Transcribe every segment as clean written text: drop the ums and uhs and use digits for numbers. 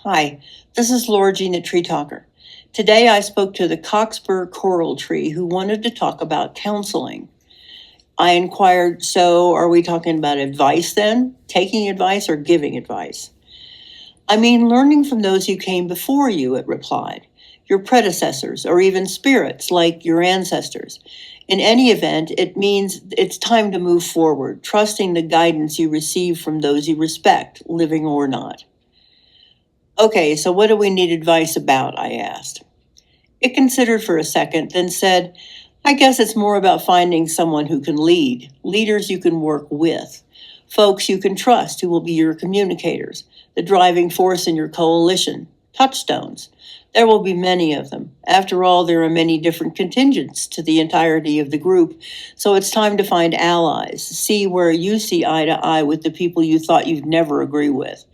Hi, this is LauraJthe.Treetalker. Today I spoke to the Cockspur Coral Tree who wanted to talk about counseling. I inquired, so are we talking about advice then? Taking advice or giving advice? I mean, learning from those who came before you, it replied. Your predecessors, or even spirits like your ancestors. In any event, it means it's time to move forward, trusting the guidance you receive from those you respect, living or not. Okay, so what do we need advice about? I asked. It considered for a second, then said, I guess it's more about finding someone who can lead, leaders you can work with, folks you can trust who will be your communicators, the driving force in your coalition, touchstones. There will be many of them. After all, there are many different contingents to the entirety of the group, so it's time to find allies, see where you see eye to eye with the people you thought you'd never agree with.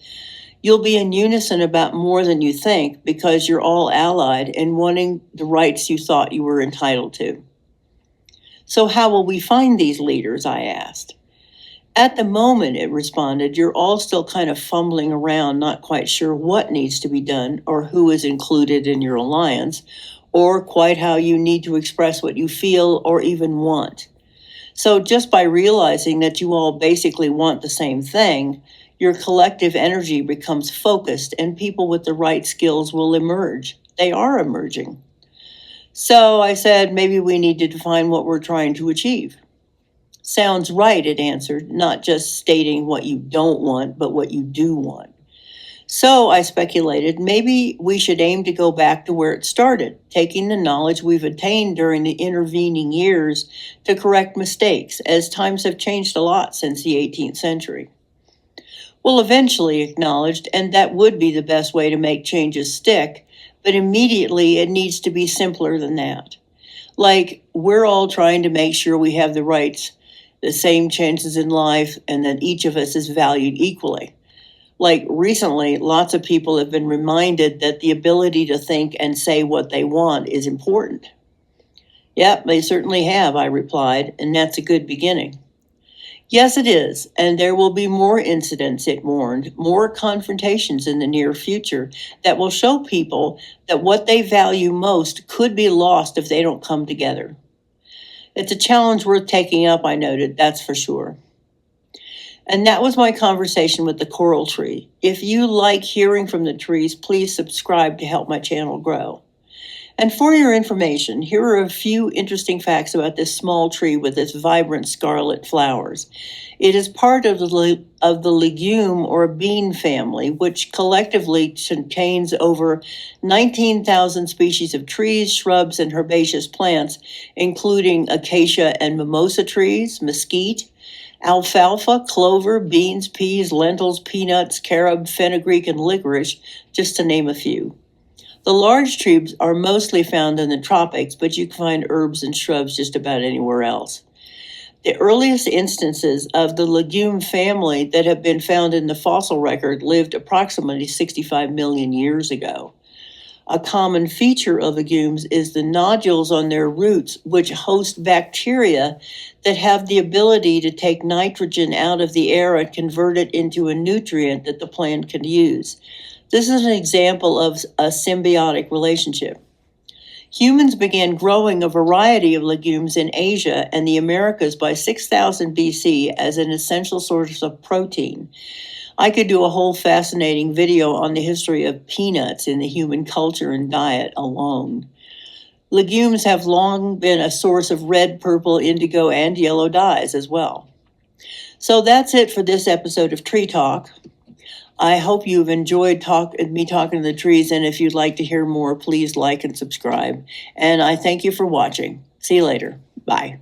You'll be in unison about more than you think because you're all allied in wanting the rights you thought you were entitled to. So how will we find these leaders, I asked. At the moment, it responded, you're all still kind of fumbling around, not quite sure what needs to be done or who is included in your alliance, or quite how you need to express what you feel or even want. So just by realizing that you all basically want the same thing, your collective energy becomes focused and people with the right skills will emerge. They are emerging. So I said, maybe we need to define what we're trying to achieve. Sounds right, it answered, not just stating what you don't want, but what you do want. So I speculated, maybe we should aim to go back to where it started, taking the knowledge we've attained during the intervening years to correct mistakes, as times have changed a lot since the 18th century. Well, eventually acknowledged, and that would be the best way to make changes stick, but immediately it needs to be simpler than that. Like, we're all trying to make sure we have the rights, the same chances in life, and that each of us is valued equally. Like, recently, lots of people have been reminded that the ability to think and say what they want is important. Yep, they certainly have, I replied, and that's a good beginning. Yes, it is, and there will be more incidents, it warned, more confrontations in the near future that will show people that what they value most could be lost if they don't come together. It's a challenge worth taking up, I noted, that's for sure. And that was my conversation with the coral tree. If you like hearing from the trees, please subscribe to help my channel grow. And for your information, here are a few interesting facts about this small tree with its vibrant scarlet flowers. It is part of the legume or bean family, which collectively contains over 19,000 species of trees, shrubs, and herbaceous plants, including acacia and mimosa trees, mesquite, alfalfa, clover, beans, peas, lentils, peanuts, carob, fenugreek, and licorice, just to name a few. The large trees are mostly found in the tropics, but you can find herbs and shrubs just about anywhere else. The earliest instances of the legume family that have been found in the fossil record lived approximately 65 million years ago. A common feature of legumes is the nodules on their roots, which host bacteria that have the ability to take nitrogen out of the air and convert it into a nutrient that the plant can use. This is an example of a symbiotic relationship. Humans began growing a variety of legumes in Asia and the Americas by 6000 BC as an essential source of protein. I could do a whole fascinating video on the history of peanuts in the human culture and diet alone. Legumes have long been a source of red, purple, indigo, and yellow dyes as well. So that's it for this episode of Tree Talk. I hope you've enjoyed me talking to the trees, and if you'd like to hear more, please like and subscribe. And I thank you for watching. See you later. Bye.